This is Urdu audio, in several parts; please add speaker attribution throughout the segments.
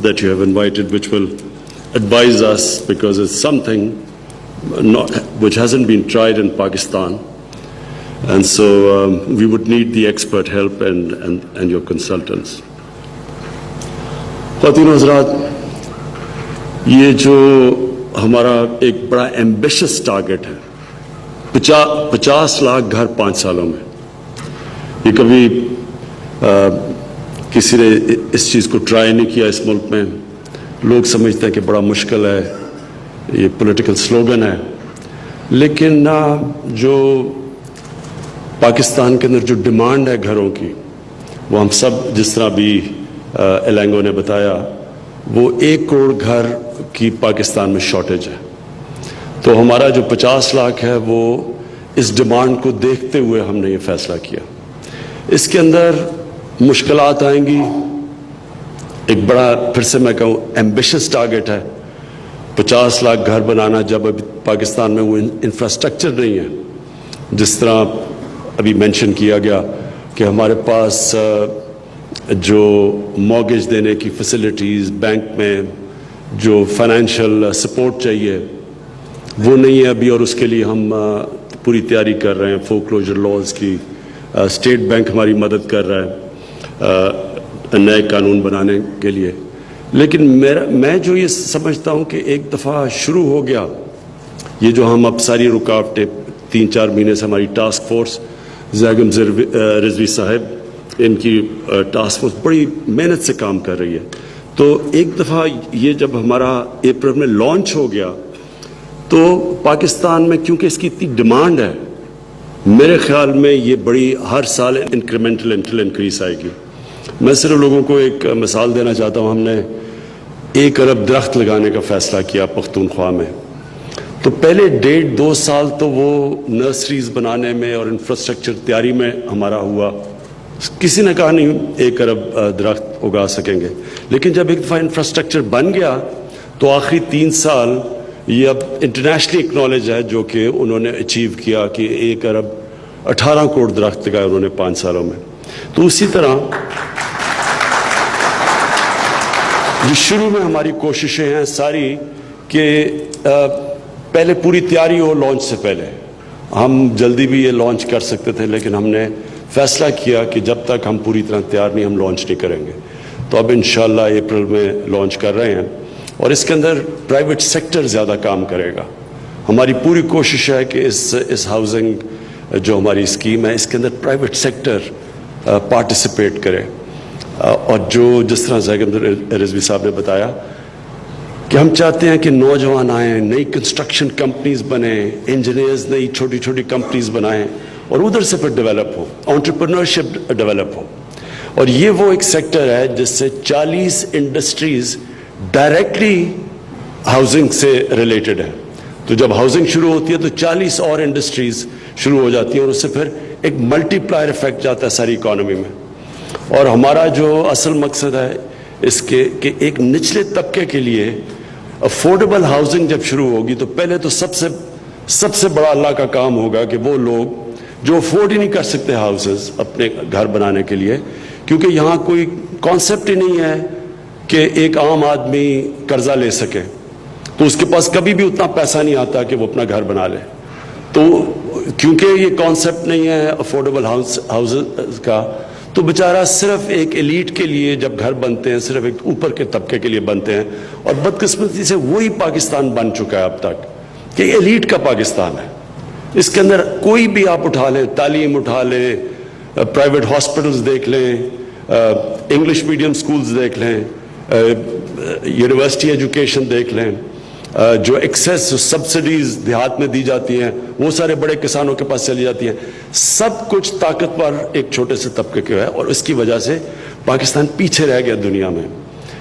Speaker 1: that you have invited, which will advise us, because it's something which hasn't been tried in Pakistan. And so we would need the expert help and your consultants. Khawateen Hazrat, یہ جو ہمارا ایک بڑا ایمبیشس ٹارگٹ ہے 50 لاکھ گھر 5 سالوں میں، یہ کبھی کسی نے اس چیز کو ٹرائی نہیں کیا اس ملک میں. لوگ سمجھتے ہیں کہ بڑا مشکل ہے، یہ پولیٹیکل سلوگن ہے، لیکن جو پاکستان کے اندر جو ڈیمانڈ ہے گھروں کی، وہ ہم سب جس طرح بھی ایلینگو نے بتایا، وہ 1 کروڑ گھر کی پاکستان میں شارٹیج ہے. تو ہمارا جو 50 لاکھ ہے وہ اس ڈیمانڈ کو دیکھتے ہوئے ہم نے یہ فیصلہ کیا. اس کے اندر مشکلات آئیں گی. ایک بڑا، پھر سے میں کہوں، ایمبیشس ٹارگٹ ہے 50 لاکھ گھر بنانا، جب ابھی پاکستان میں وہ انفراسٹرکچر نہیں ہے. جس طرح ابھی مینشن کیا گیا کہ ہمارے پاس جو مارگیج دینے کی فیسلٹیز، بینک میں جو فائنینشیل سپورٹ چاہیے وہ نہیں ہے ابھی، اور اس کے لیے ہم پوری تیاری کر رہے ہیں فور کلوجر لاز کی. اسٹیٹ بینک ہماری مدد کر رہا ہے نئے قانون بنانے کے لیے. لیکن میں جو یہ سمجھتا ہوں کہ ایک دفعہ شروع ہو گیا یہ جو ہم اب ساری رکاوٹیں 3-4 مہینے سے ہماری ٹاسک فورس، زیگم رضوی صاحب، ان کی ٹاسک فورس بڑی محنت سے کام کر رہی ہے. تو ایک دفعہ یہ جب ہمارا اپریل میں لانچ ہو گیا تو پاکستان میں، کیونکہ اس کی اتنی ڈیمانڈ ہے، میرے خیال میں یہ بڑی ہر سال انکریمنٹل انکریز آئے گی. میں صرف لوگوں کو ایک مثال دینا چاہتا ہوں. ہم نے 1 ارب درخت لگانے کا فیصلہ کیا پختونخوا میں. تو پہلے 1.5-2 سال تو وہ نرسریز بنانے میں اور انفراسٹرکچر تیاری میں ہمارا ہوا. کسی نے کہا نہیں 1 ارب درخت اگا سکیں گے، لیکن جب ایک دفعہ انفراسٹرکچر بن گیا تو آخری 3 سال یہ اب انٹرنیشنلی اکنالج ہے جو کہ انہوں نے اچیو کیا کہ 1 ارب 18 کروڑ درخت لگائے انہوں نے 5 سالوں میں. تو اسی طرح جو شروع میں ہماری کوششیں ہیں ساری کہ پہلے پوری تیاری ہو لانچ سے پہلے. ہم جلدی بھی یہ لانچ کر سکتے تھے، لیکن ہم نے فیصلہ کیا کہ جب تک ہم پوری طرح تیار نہیں ہم لانچ نہیں کریں گے. تو اب انشاءاللہ اپریل میں لانچ کر رہے ہیں، اور اس کے اندر پرائیویٹ سیکٹر زیادہ کام کرے گا. ہماری پوری کوشش ہے کہ اس ہاؤسنگ جو ہماری اسکیم ہے اس کے اندر پرائیویٹ سیکٹر پارٹیسپیٹ کرے. اور جو جس طرح زیگم رضوی صاحب نے بتایا کہ ہم چاہتے ہیں کہ نوجوان آئیں، نئی کنسٹرکشن کمپنیز بنیں، انجینئرز نئی چھوٹی چھوٹی کمپنیز بنائیں، اور ادھر سے پھر ڈیولپ ہو، انٹرپرنورشپ ڈیولپ ہو. اور یہ وہ ایک سیکٹر ہے جس سے 40 انڈسٹریز ڈائریکٹلی ہاؤسنگ سے ریلیٹڈ ہیں. تو جب ہاؤسنگ شروع ہوتی ہے تو 40 اور انڈسٹریز شروع ہو جاتی ہیں، اور اس سے پھر ایک ملٹی پلائر افیکٹ جاتا ہے ساری اکانومی میں. اور ہمارا جو اصل مقصد ہے اس کے کہ ایک نچلے طبقے کے لیے افورڈیبل ہاؤسنگ جب شروع ہوگی تو پہلے تو سب سے بڑا اللہ کا کام ہوگا کہ وہ لوگ جو افورڈ ہی نہیں کر سکتے ہاؤسز اپنے گھر بنانے کے لیے، کیونکہ یہاں کوئی کانسیپٹ ہی نہیں ہے کہ ایک عام آدمی قرضہ لے سکے، تو اس کے پاس کبھی بھی اتنا پیسہ نہیں آتا کہ وہ اپنا گھر بنا لے. تو کیونکہ یہ کانسیپٹ نہیں ہے افورڈیبل ہاؤسز کا، تو بیچارہ صرف ایک ایلیٹ کے لیے جب گھر بنتے ہیں صرف ایک اوپر کے طبقے کے لیے بنتے ہیں. اور بدقسمتی سے وہی پاکستان بن چکا ہے اب تک کہ ایلیٹ کا پاکستان ہے. اس کے اندر کوئی بھی آپ اٹھا لیں، تعلیم اٹھا لیں، پرائیویٹ ہاسپٹلز دیکھ لیں، انگلش میڈیم سکولز دیکھ لیں، یونیورسٹی ایجوکیشن دیکھ لیں، جو ایکسیس سبسڈیز دیہات میں دی جاتی ہیں وہ سارے بڑے کسانوں کے پاس چلی جاتی ہیں. سب کچھ طاقتور ایک چھوٹے سے طبقے کے ہے، اور اس کی وجہ سے پاکستان پیچھے رہ گیا دنیا میں،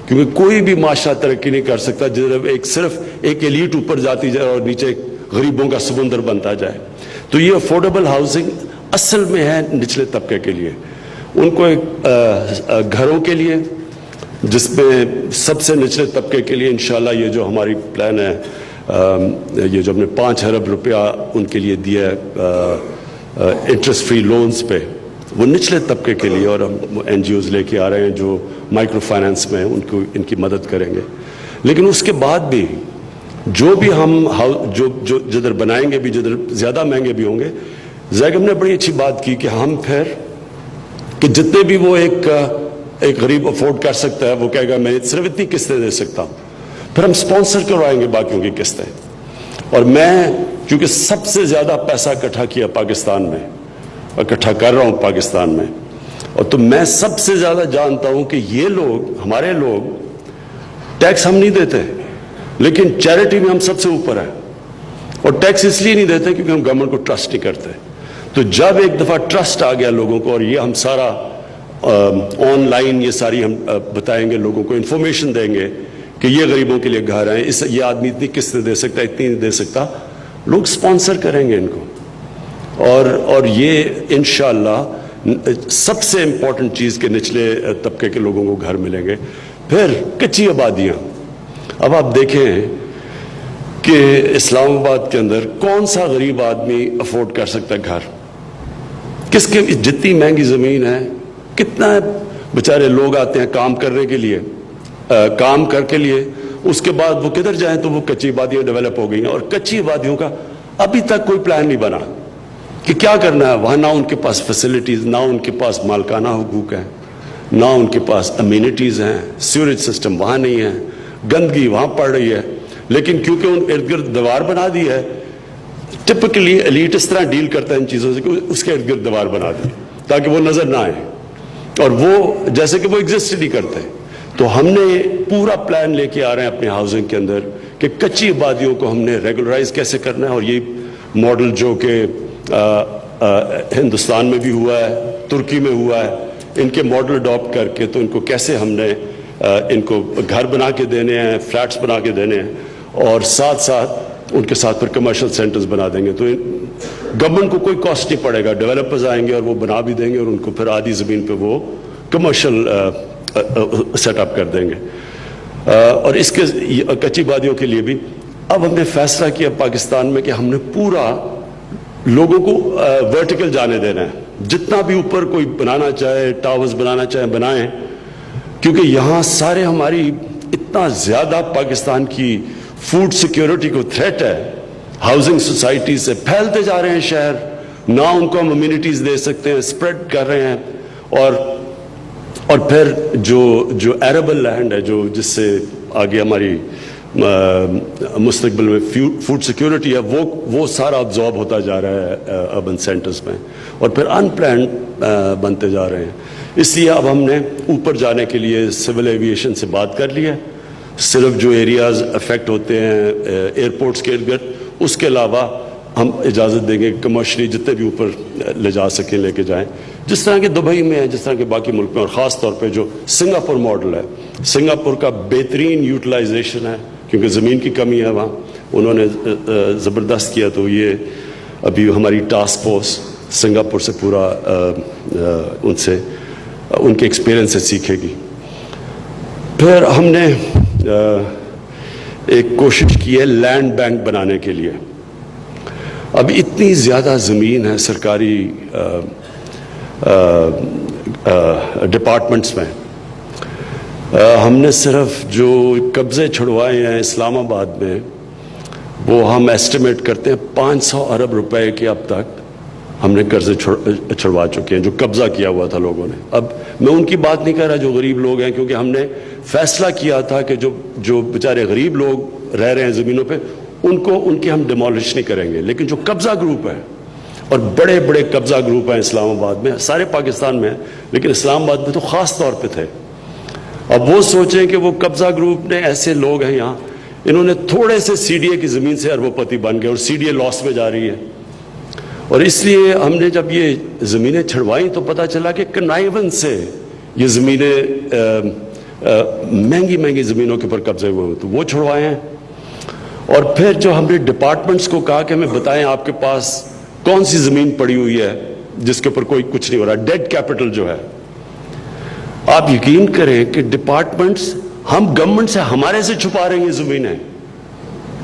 Speaker 1: کیونکہ کوئی بھی معاشرہ ترقی نہیں کر سکتا صرف ایک ایلیٹ اوپر جاتی جائے اور نیچے غریبوں کا سمندر بنتا جائے. تو یہ افورڈیبل ہاؤسنگ اصل میں ہے نچلے طبقے کے لیے، ان کو گھروں کے لیے، جس میں سب سے نچلے طبقے کے لیے انشاءاللہ یہ جو ہماری پلان ہے، یہ جو ہم نے 5 ارب روپیہ ان کے لیے دیا ہے انٹرسٹ فری لونز پہ، وہ نچلے طبقے کے لیے، اور ہم NGOs لے کے آ رہے ہیں جو مائکرو فائنانس میں ان کو ان کی مدد کریں گے. لیکن اس کے بعد بھی جو بھی ہم جو جدھر بنائیں گے بھی، جدھر زیادہ مہنگے بھی ہوں گے، زیگم نے بڑی اچھی بات کی کہ ہم پھر کہ جتنے بھی وہ ایک غریب افورڈ کر سکتا ہے، وہ کہے گا میں صرف اتنی قسطیں دے سکتا ہوں، پھر ہم سپانسر کروائیں گے باقیوں کی قسطیں. اور میں چونکہ سب سے زیادہ پیسہ اکٹھا کیا پاکستان میں، اکٹھا کر رہا ہوں پاکستان میں، اور تو میں سب سے زیادہ جانتا ہوں کہ یہ لوگ، ہمارے لوگ، ٹیکس ہم نہیں دیتے لیکن چیریٹی میں ہم سب سے اوپر ہیں. اور ٹیکس اس لیے نہیں دیتے کیونکہ ہم گورنمنٹ کو ٹرسٹ نہیں کرتے. تو جب ایک دفعہ ٹرسٹ آ گیا لوگوں کو، اور یہ ہم سارا آن لائن یہ ساری ہم بتائیں گے لوگوں کو، انفارمیشن دیں گے کہ یہ غریبوں کے لیے گھر ہیں، یہ آدمی اتنی قسطیں دے سکتا ہے، اتنی نہیں دے سکتا، لوگ سپانسر کریں گے ان کو. اور یہ انشاءاللہ سب سے امپورٹنٹ چیز کہ نچلے طبقے کے لوگوں کو گھر ملیں گے. پھر کچی آبادیاں، اب آپ دیکھیں کہ اسلام آباد کے اندر کون سا غریب آدمی افورڈ کر سکتا ہے گھر؟ کس کے جتنی مہنگی زمین ہے، کتنا بیچارے لوگ آتے ہیں کام کرنے کے لیے، کام کر کے لیے، اس کے بعد وہ کدھر جائیں تو وہ کچی آبادیاں ڈیولپ ہو گئی ہیں. اور کچی آبادیوں کا ابھی تک کوئی پلان نہیں بنا کہ کیا کرنا ہے وہاں. نہ ان کے پاس فیسلٹیز، نہ ان کے پاس مالکانہ حقوق ہیں، نہ ان کے پاس امینٹیز ہیں، سیوریج سسٹم وہاں نہیں ہے، گندگی وہاں پڑ رہی ہے. لیکن کیونکہ ان ارد گرد دیوار بنا دی ہے، ٹپکلی ایلیٹ اس طرح ڈیل کرتا ہے ان چیزوں سے کہ اس کے ارد گرد دیوار بنا دی تاکہ وہ نظر نہ آئے، اور وہ جیسے کہ وہ ایگزسٹ نہیں کرتے. تو ہم نے پورا پلان لے کے آ رہے ہیں اپنے ہاؤسنگ کے اندر کہ کچی آبادیوں کو ہم نے ریگولرائز کیسے کرنا ہے. اور یہ ماڈل جو کہ ہندوستان میں بھی ہوا ہے، ترکی میں ہوا ہے، ان کے ماڈل اڈاپٹ کر کے تو ان کو کیسے ہم نے ان کو گھر بنا کے دینے ہیں، فلیٹس بنا کے دینے ہیں، اور ساتھ ساتھ ان کے ساتھ پھر کمرشل سینٹرز بنا دیں گے. تو گورنمنٹ کو کوئی کاسٹ نہیں پڑے گا، ڈیولپرز آئیں گے اور وہ بنا بھی دیں گے، اور ان کو پھر آدھی زمین پہ وہ کمرشل سیٹ اپ کر دیں گے. اور اس کے کچی آبادیوں کے لیے بھی اب ہم نے فیصلہ کیا پاکستان میں کہ ہم نے پورا لوگوں کو ورٹیکل جانے دینا ہے. جتنا بھی اوپر کوئی بنانا چاہے، ٹاورز بنانا چاہے بنائیں، کیونکہ یہاں سارے ہماری اتنا زیادہ پاکستان کی فوڈ سیکیورٹی کو تھریٹ ہے. ہاؤسنگ سوسائٹی سے پھیلتے جا رہے ہیں شہر، نہ ان کو ہم امیونٹیز دے سکتے ہیں، اسپریڈ کر رہے ہیں. اور پھر جو ایریبل لینڈ ہے، جو جس سے آگے ہماری مستقبل میں فوڈ سیکیورٹی ہے، وہ سارا ابزارب ہوتا جا رہا ہے اربن سینٹرز میں، اور پھر ان پلانڈ بنتے جا رہے ہیں. اس لیے اب ہم نے اوپر جانے کے لیے سول ایویشن سے بات کر لی ہے. صرف جو ایریاز افیکٹ ہوتے ہیں ایئرپورٹس کے ارد گرد، اس کے علاوہ ہم اجازت دیں گے کمرشلی جتنے بھی اوپر لے جا سکیں لے کے جائیں، جس طرح کہ دبئی میں ہے، جس طرح کہ باقی ملک میں. اور خاص طور پہ جو سنگاپور ماڈل ہے، سنگاپور کا بہترین یوٹیلائزیشن ہے کیونکہ زمین کی کمی ہے وہاں، انہوں نے زبردست کیا. تو یہ ابھی ہماری ٹاسک فورس سنگاپور سے پورا ان کے ایکسپیرئنس سے سیکھے گی. پھر ہم نے ایک کوشش کی ہے لینڈ بینک بنانے کے لیے. اب اتنی زیادہ زمین ہے سرکاری ڈپارٹمنٹس میں، ہم نے صرف جو قبضے چھڑوائے ہیں اسلام آباد میں، وہ ہم ایسٹیمیٹ کرتے ہیں 500 ارب روپے کے اب تک ہم نے قرضے چھڑوا چکے ہیں جو قبضہ کیا ہوا تھا لوگوں نے. اب میں ان کی بات نہیں کر رہا جو غریب لوگ ہیں، کیونکہ ہم نے فیصلہ کیا تھا کہ جو بیچارے غریب لوگ رہ رہے ہیں زمینوں پہ، ان کے ہم ڈیمولش نہیں کریں گے. لیکن جو قبضہ گروپ ہے، اور بڑے بڑے قبضہ گروپ ہیں اسلام آباد میں، سارے پاکستان میں ہیں لیکن اسلام آباد میں تو خاص طور پہ تھے. اب وہ سوچیں کہ وہ قبضہ گروپ نے ایسے لوگ ہیں یہاں، انہوں نے تھوڑے سے سی ڈی اے کی زمین سے اربوں پتی بن گئے، اور سی ڈی اے لاس میں جا رہی ہے. اور اس لیے ہم نے جب یہ زمینیں چھڑوائیں تو پتہ چلا کہ کنائیون سے یہ زمینیں مہنگی مہنگی زمینوں کے اوپر قبضے ہوئے، تو وہ چھڑوائے ہیں. اور پھر جو ہم نے ڈپارٹمنٹس کو کہا کہ ہمیں بتائیں آپ کے پاس کون سی زمین پڑی ہوئی ہے جس کے اوپر کوئی کچھ نہیں ہو رہا، ڈیڈ کیپٹل جو ہے. آپ یقین کریں کہ ڈپارٹمنٹس، ہم گورنمنٹ سے ہمارے سے چھپا رہے ہیں یہ زمینیں.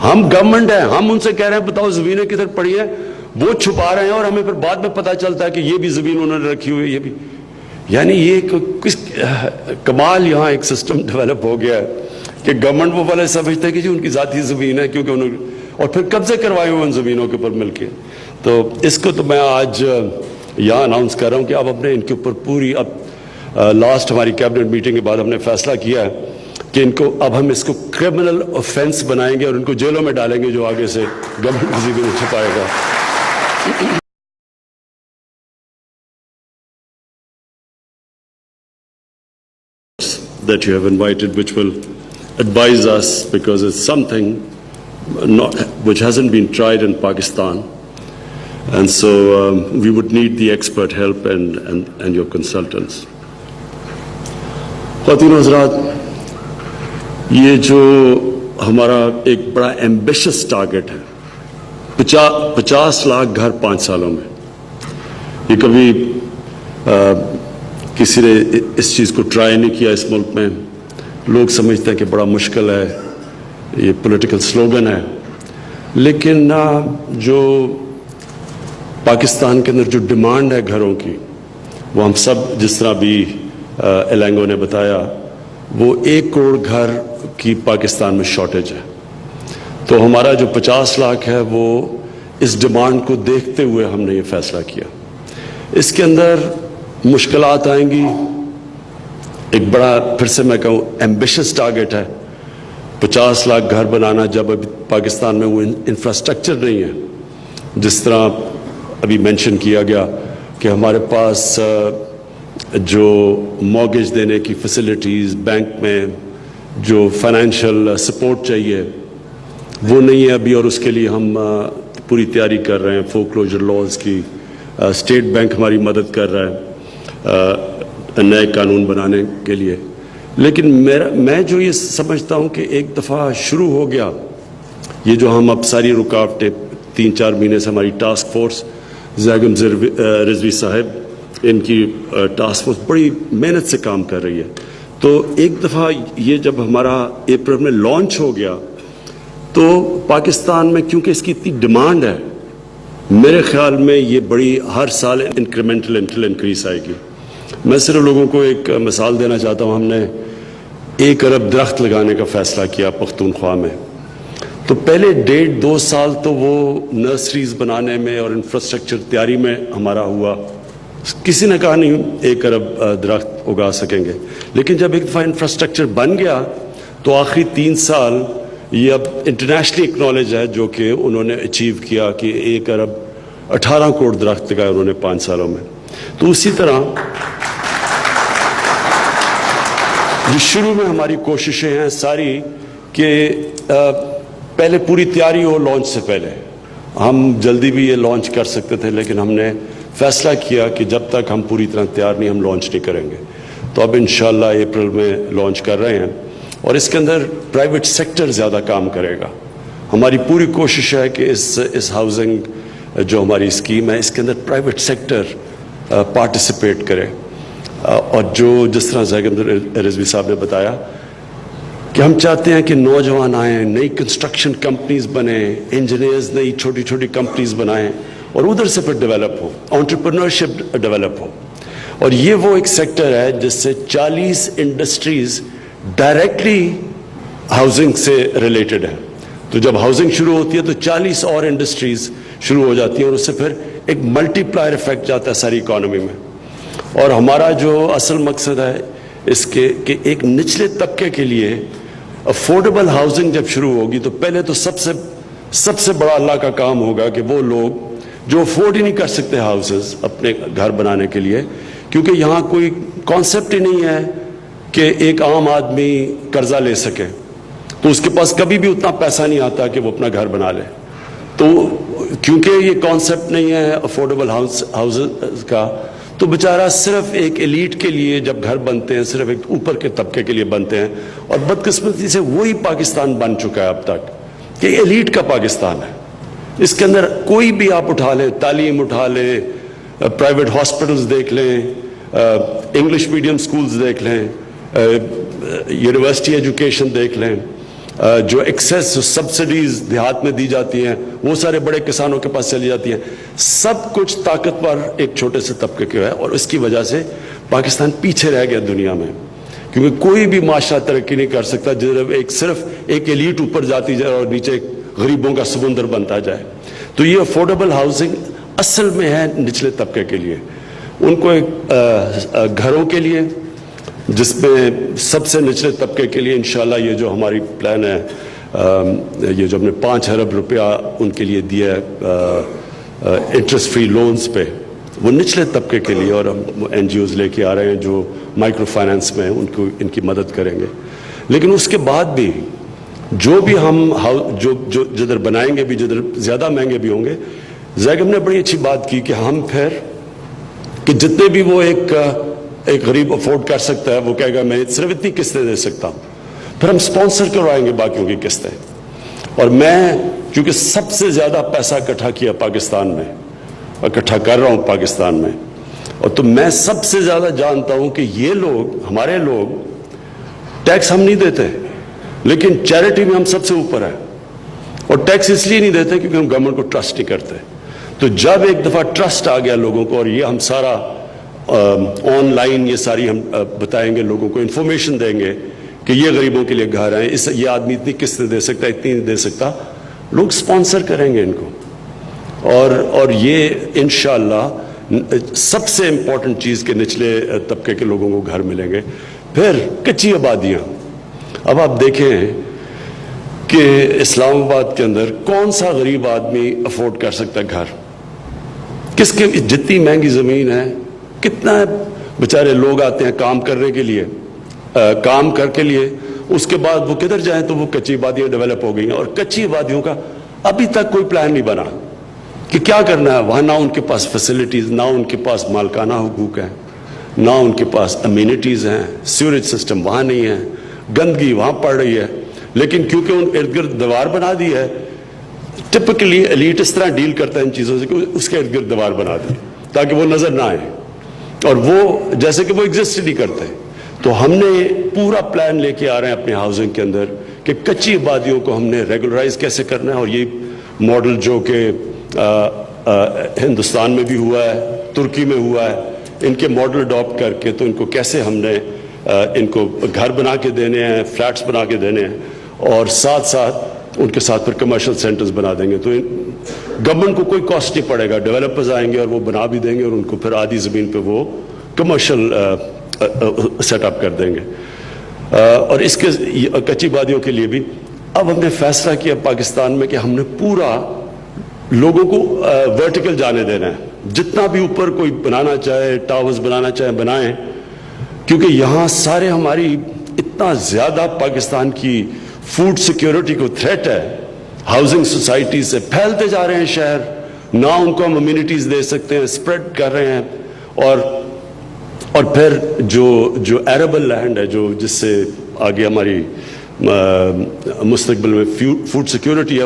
Speaker 1: ہم گورنمنٹ ہیں، ہم ان سے کہہ رہے ہیں بتاؤ زمینیں کدھر پڑی ہیں، وہ چھپا رہے ہیں اور ہمیں پھر بعد میں پتہ چلتا ہے کہ یہ بھی زمین انہوں نے رکھی ہوئی ہے، یہ بھی. یعنی یہ کس کمال یہاں ایک سسٹم ڈیولپ ہو گیا ہے کہ گورنمنٹ وہ والے سمجھتے ہیں کہ جی ان کی ذاتی زمین ہے کیونکہ انہوں نے، اور پھر قبضے کروائے ہوئے ان زمینوں کے اوپر مل کے. تو اس کو تو میں آج یہاں اناؤنس کر رہا ہوں کہ اب اپنے ان کے اوپر پوری، اب لاسٹ ہماری کیبنٹ میٹنگ کے بعد ہم نے فیصلہ کیا ہے کہ ان کو اب ہم اس کو کرمنل آفینس بنائیں گے اور ان کو جیلوں میں ڈالیں گے جو آگے سے گورنمنٹ کسی کو نہیں چھپائے گا. That you have invited, which will advise us, because it's something which hasn't been tried in Pakistan, and so we would need the expert help and your consultants. خواتین و حضرات، یہ جو ہمارا ایک بڑا ایمبیشس ٹارگٹ ہے، 50 لاکھ گھر 5 سالوں میں، یہ کبھی کسی نے اس چیز کو ٹرائی نہیں کیا اس ملک میں. لوگ سمجھتے ہیں کہ بڑا مشکل ہے، یہ پولیٹیکل سلوگن ہے، لیکن جو پاکستان کے اندر جو ڈیمانڈ ہے گھروں کی، وہ ہم سب جس طرح بھی ایلینگو نے بتایا، وہ 1 کروڑ گھر کی پاکستان میں شارٹیج ہے. تو ہمارا جو 50 لاکھ ہے وہ اس ڈیمانڈ کو دیکھتے ہوئے ہم نے یہ فیصلہ کیا. اس کے اندر مشکلات آئیں گی. ایک بڑا، پھر سے میں کہوں، ایمبیشس ٹارگٹ ہے 50 لاکھ گھر بنانا، جب ابھی پاکستان میں وہ انفراسٹرکچر نہیں ہے. جس طرح ابھی مینشن کیا گیا کہ ہمارے پاس جو مارگیج دینے کی فیسلٹیز، بینک میں جو فائنینشیل سپورٹ چاہیے وہ نہیں ہے ابھی، اور اس کے لیے ہم پوری تیاری کر رہے ہیں فور کلوجر لاز کی. اسٹیٹ بینک ہماری مدد کر رہا ہے نئے قانون بنانے کے لیے. لیکن میں جو یہ سمجھتا ہوں کہ ایک دفعہ شروع ہو گیا یہ جو ہم اب ساری رکاوٹیں 3-4 مہینے سے ہماری ٹاسک فورس، زیگم رضوی صاحب، ان کی ٹاسک فورس بڑی محنت سے کام کر رہی ہے. تو ایک دفعہ یہ جب ہمارا اپریل میں لانچ ہو گیا تو پاکستان میں، کیونکہ اس کی اتنی ڈیمانڈ ہے، میرے خیال میں یہ بڑی ہر سال انکریمنٹل انکریز آئے گی. میں صرف لوگوں کو ایک مثال دینا چاہتا ہوں. ہم نے 1 ارب درخت لگانے کا فیصلہ کیا پختونخوا میں. تو پہلے 1.5-2 سال تو وہ نرسریز بنانے میں اور انفراسٹرکچر تیاری میں ہمارا ہوا. کسی نے کہا نہیں 1 ارب درخت اگا سکیں گے، لیکن جب ایک دفعہ انفراسٹرکچر بن گیا تو آخری 3 سال یہ اب انٹرنیشنلی اکنالج ہے جو کہ انہوں نے اچیو کیا کہ 1 ارب 18 کروڑ درخت لگائے انہوں نے 5 سالوں میں. تو اسی طرح جو شروع میں ہماری کوششیں ہیں ساری کہ پہلے پوری تیاری ہو لانچ سے پہلے. ہم جلدی بھی یہ لانچ کر سکتے تھے، لیکن ہم نے فیصلہ کیا کہ جب تک ہم پوری طرح تیار نہیں ہم لانچ نہیں کریں گے. تو اب انشاءاللہ اپریل میں لانچ کر رہے ہیں، اور اس کے اندر پرائیویٹ سیکٹر زیادہ کام کرے گا. ہماری پوری کوشش ہے کہ اس ہاؤسنگ جو ہماری اسکیم ہے اس کے اندر پرائیویٹ سیکٹر پارٹیسپیٹ کرے. اور جو جس طرح زیگم رضوی صاحب نے بتایا کہ ہم چاہتے ہیں کہ نوجوان آئیں، نئی کنسٹرکشن کمپنیز بنیں، انجینئرز نئی چھوٹی چھوٹی کمپنیز بنائیں اور ادھر سے پھر ڈیولپ ہو، انٹرپرنورشپ ڈیولپ ہو. اور یہ وہ ایک سیکٹر ہے جس سے 40 انڈسٹریز ڈائریکٹلی ہاؤسنگ سے ریلیٹڈ ہیں. تو جب ہاؤسنگ شروع ہوتی ہے تو 40 اور انڈسٹریز شروع ہو جاتی ہیں، اور اس سے پھر ایک ملٹی پلائر افیکٹ جاتا ہے ساری اکانومی میں. اور ہمارا جو اصل مقصد ہے اس کے کہ ایک نچلے طبقے کے لیے افورڈیبل ہاؤسنگ جب شروع ہوگی تو پہلے تو سب سے بڑا اللہ کا کام ہوگا کہ وہ لوگ جو افورڈ ہی نہیں کر سکتے ہاؤسز اپنے گھر بنانے کے لیے، کیونکہ یہاں کوئی کانسیپٹ ہی نہیں ہے کہ ایک عام آدمی قرضہ لے سکے، تو اس کے پاس کبھی بھی اتنا پیسہ نہیں آتا کہ وہ اپنا گھر بنا لے. تو کیونکہ یہ کانسیپٹ نہیں ہے افورڈیبل ہاؤسز کا، تو بیچارہ صرف ایک ایلیٹ کے لیے جب گھر بنتے ہیں صرف ایک اوپر کے طبقے کے لیے بنتے ہیں. اور بدقسمتی سے وہی پاکستان بن چکا ہے اب تک کہ ایلیٹ کا پاکستان ہے. اس کے اندر کوئی بھی آپ اٹھا لیں، تعلیم اٹھا لیں، پرائیویٹ ہاسپٹلز دیکھ لیں، انگلش میڈیم سکولز دیکھ لیں، یونیورسٹی ایجوکیشن دیکھ لیں، جو ایکسیس سبسڈیز دیہات میں دی جاتی ہیں وہ سارے بڑے کسانوں کے پاس چلی جاتی ہیں. سب کچھ طاقتور ایک چھوٹے سے طبقے کے ہے, اور اس کی وجہ سے پاکستان پیچھے رہ گیا دنیا میں, کیونکہ کوئی بھی معاشرہ ترقی نہیں کر سکتا صرف ایک ایلیٹ اوپر جاتی جائے اور نیچے غریبوں کا سمندر بنتا جائے. تو یہ افورڈیبل ہاؤسنگ اصل میں ہے نچلے طبقے کے لیے, ان کو گھروں کے لیے, جس میں سب سے نچلے طبقے کے لیے انشاءاللہ یہ جو ہماری پلان ہے, یہ جو ہم نے 5 ارب روپیہ ان کے لیے دیا ہے انٹرسٹ فری لونز پہ, وہ نچلے طبقے کے لیے, اور ہم این جی اوز لے کے آ رہے ہیں جو مائکرو فائنانس میں ان کی مدد کریں گے. لیکن اس کے بعد بھی جو بھی ہم جو جدھر بنائیں گے بھی, جدھر زیادہ مہنگے بھی ہوں گے, زیگ ہم نے بڑی اچھی بات کی کہ ہم پھر کہ جتنے بھی وہ ایک غریب افورڈ کر سکتا ہے وہ کہے گا میں صرف اتنی قسطیں دے سکتا ہوں, پھر ہم سپانسر کروائیں گے باقیوں کی قسطیں. اور میں کیونکہ سب سے زیادہ پیسہ اکٹھا کیا پاکستان میں, اکٹھا کر رہا ہوں پاکستان میں, اور تو میں سب سے زیادہ جانتا ہوں کہ یہ لوگ, ہمارے لوگ, ٹیکس ہم نہیں دیتے لیکن چیریٹی میں ہم سب سے اوپر ہے. اور ٹیکس اس لیے نہیں دیتے کیونکہ ہم گورنمنٹ کو ٹرسٹ نہیں کرتے. تو جب ایک دفعہ ٹرسٹ آ گیا لوگوں کو, اور یہ ہم سارا آن لائن یہ ساری ہم بتائیں گے لوگوں کو, انفارمیشن دیں گے کہ یہ غریبوں کے لیے گھر ہیں, یہ آدمی اتنی قسطیں دے سکتا, اتنی نہیں دے سکتا, لوگ سپانسر کریں گے ان کو. اور یہ انشاءاللہ سب سے امپورٹنٹ چیز کہ نچلے طبقے کے لوگوں کو گھر ملیں گے. پھر کچی آبادیاں, اب آپ دیکھیں کہ اسلام آباد کے اندر کون سا غریب آدمی افورڈ کر سکتا ہے گھر, کس کے جتنی مہنگی زمین ہے, کتنا بیچارے لوگ آتے ہیں کام کرنے کے لیے, کام کر کے لیے, اس کے بعد وہ کدھر جائیں تو وہ کچی آبادیاں ڈیولپ ہو گئی ہیں. اور کچی آبادیوں کا ابھی تک کوئی پلان نہیں بنا کہ کیا کرنا ہے وہاں. نہ ان کے پاس فیسلٹیز, نہ ان کے پاس مالکانہ حقوق ہیں, نہ ان کے پاس امینٹیز ہیں, سیوریج سسٹم وہاں نہیں ہے, گندگی وہاں پڑ رہی ہے. لیکن کیونکہ ان ارد گرد دیوار بنا دی ہے, ٹپکلی ایلیٹ اس طرح ڈیل کرتا ہے ان چیزوں سے کہ اس کے ارد گرد دیوار بنا دی تاکہ وہ نظر نہ آئے, اور وہ جیسے کہ وہ ایگزسٹ نہیں کرتے. تو ہم نے پورا پلان لے کے آ رہے ہیں اپنے ہاؤسنگ کے اندر کہ کچی آبادیوں کو ہم نے ریگولرائز کیسے کرنا ہے. اور یہ ماڈل جو کہ ہندوستان میں بھی ہوا ہے, ترکی میں ہوا ہے, ان کے ماڈل اڈاپٹ کر کے تو ان کو کیسے ہم نے ان کو گھر بنا کے دینے ہیں, فلیٹس بنا کے دینے ہیں, اور ساتھ ساتھ ان کے ساتھ پھر کمرشل سینٹرز بنا دیں گے. تو گورنمنٹ کو کوئی کاسٹ نہیں پڑے گا, ڈیولپرز آئیں گے اور وہ بنا بھی دیں گے, اور ان کو پھر آدھی زمین پہ وہ کمرشل سیٹ اپ کر دیں گے. اور اس کے کچی آبادیوں کے لیے بھی اب ہم نے فیصلہ کیا پاکستان میں کہ ہم نے پورا لوگوں کو ورٹیکل جانے دینا ہے. جتنا بھی اوپر کوئی بنانا چاہے, ٹاورز بنانا چاہے بنائیں, کیونکہ یہاں سارے ہماری اتنا زیادہ پاکستان کی فوڈ سیکیورٹی کو تھریٹ ہے. ہاؤسنگ سوسائٹی سے پھیلتے جا رہے ہیں شہر, نہ ان کو ہم امیونٹیز دے سکتے ہیں, اسپریڈ کر رہے ہیں. اور پھر جو ایریبل لینڈ ہے, جو جس سے آگے ہماری مستقبل میں فوڈ سیکیورٹی ہے,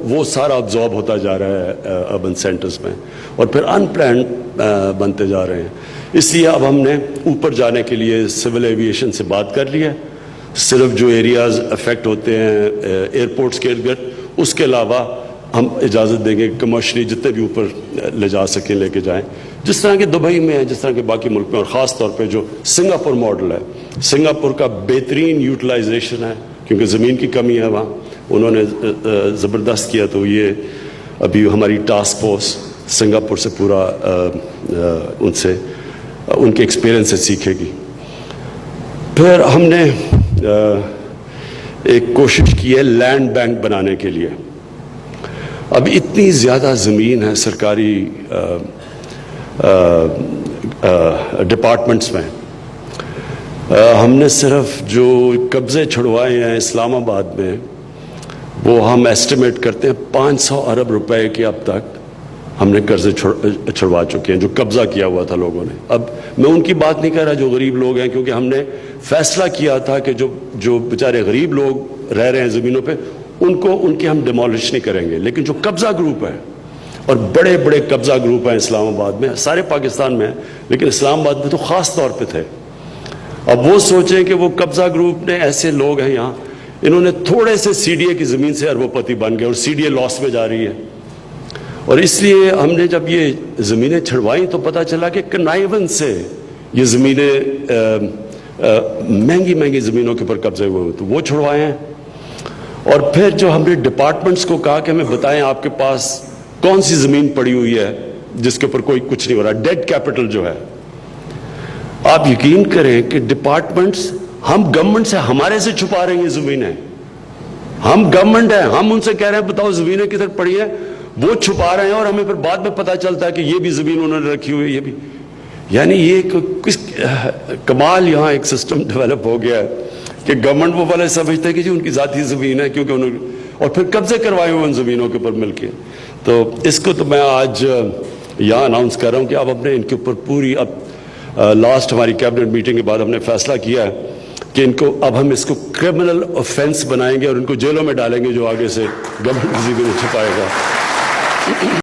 Speaker 1: وہ سارا ابزارب ہوتا جا رہا ہے اربن سینٹرز میں, اور پھر ان پلانڈ بنتے جا رہے ہیں. اس لیے اب ہم نے اوپر جانے کے لیے سول ایویشن سے بات کر لی ہے. صرف جو ایریاز افیکٹ ہوتے ہیں ایئرپورٹس کے ارد گرد, اس کے علاوہ ہم اجازت دیں گے کمرشلی جتنے بھی اوپر لے جا سکیں لے کے جائیں, جس طرح کہ دبئی میں ہے, جس طرح کہ باقی ملک میں. اور خاص طور پہ جو سنگاپور ماڈل ہے, سنگاپور کا بہترین یوٹیلائزیشن ہے کیونکہ زمین کی کمی ہے وہاں, انہوں نے زبردست کیا. تو یہ ابھی ہماری ٹاسک فورس سنگاپور سے پورا ان کے ایکسپیرئنس سے سیکھے گی. پھر ہم نے ایک کوشش کی ہے لینڈ بینک بنانے کے لیے. اب اتنی زیادہ زمین ہے سرکاری ڈپارٹمنٹس میں, ہم نے صرف جو قبضے چھڑوائے ہیں اسلام آباد میں, وہ ہم ایسٹیمیٹ کرتے ہیں 500 ارب روپے کے اب تک ہم نے قرضے چھڑوا چکے ہیں جو قبضہ کیا ہوا تھا لوگوں نے. اب میں ان کی بات نہیں کر رہا جو غریب لوگ ہیں, کیونکہ ہم نے فیصلہ کیا تھا کہ جو بیچارے غریب لوگ رہ رہے ہیں زمینوں پہ, ان کے ہم ڈیمولش نہیں کریں گے. لیکن جو قبضہ گروپ ہے, اور بڑے بڑے قبضہ گروپ ہیں اسلام آباد میں, سارے پاکستان میں ہیں لیکن اسلام آباد میں تو خاص طور پہ تھے. اب وہ سوچیں کہ وہ قبضہ گروپ نے ایسے لوگ ہیں یہاں انہوں نے تھوڑے سے سی ڈی اے کی زمین سے اربوں پتی بن گئے اور سی ڈی اے لاس میں جا رہی ہے. اور اس لیے ہم نے جب یہ زمینیں چھڑوائیں تو پتہ چلا کہ کنائیون سے یہ زمینیں مہنگی مہنگی زمینوں کے اوپر قبضے ہوئے تو وہ چھڑوائے ہیں. اور پھر جو ہم نے ڈپارٹمنٹس کو کہا کہ ہمیں بتائیں آپ کے پاس کون سی زمین پڑی ہوئی ہے جس کے اوپر کوئی کچھ نہیں ہو رہا, ڈیڈ کیپٹل جو ہے. آپ یقین کریں کہ ڈپارٹمنٹس ہم گورنمنٹ سے ہمارے سے چھپا رہے ہیں زمینیں. ہم گورنمنٹ ہیں, ہم ان سے کہہ رہے ہیں بتاؤ زمینیں کدھر پڑی ہیں, وہ چھپا رہے ہیں اور ہمیں پھر بعد میں پتہ چلتا ہے کہ یہ بھی زمین انہوں نے رکھی ہوئی ہے, یہ بھی. یعنی یہ کس کمال یہاں ایک سسٹم ڈیولپ ہو گیا ہے کہ گورنمنٹ وہ والے سمجھتے ہیں کہ جی ان کی ذاتی زمین ہے کیونکہ انہوں نے, اور پھر قبضے کروائے ہوئے ان زمینوں کے اوپر مل کے. تو اس کو تو میں آج یہاں اناؤنس کر رہا ہوں کہ اب اپنے ان کے اوپر پوری, اب لاسٹ ہماری کیبنٹ میٹنگ کے بعد ہم نے فیصلہ کیا ہے کہ ان کو اب ہم اس کو کرمنل آفینس بنائیں گے اور ان کو جیلوں میں ڈالیں گے جو آگے سے گورنمنٹ کسی کو چھپائے گا.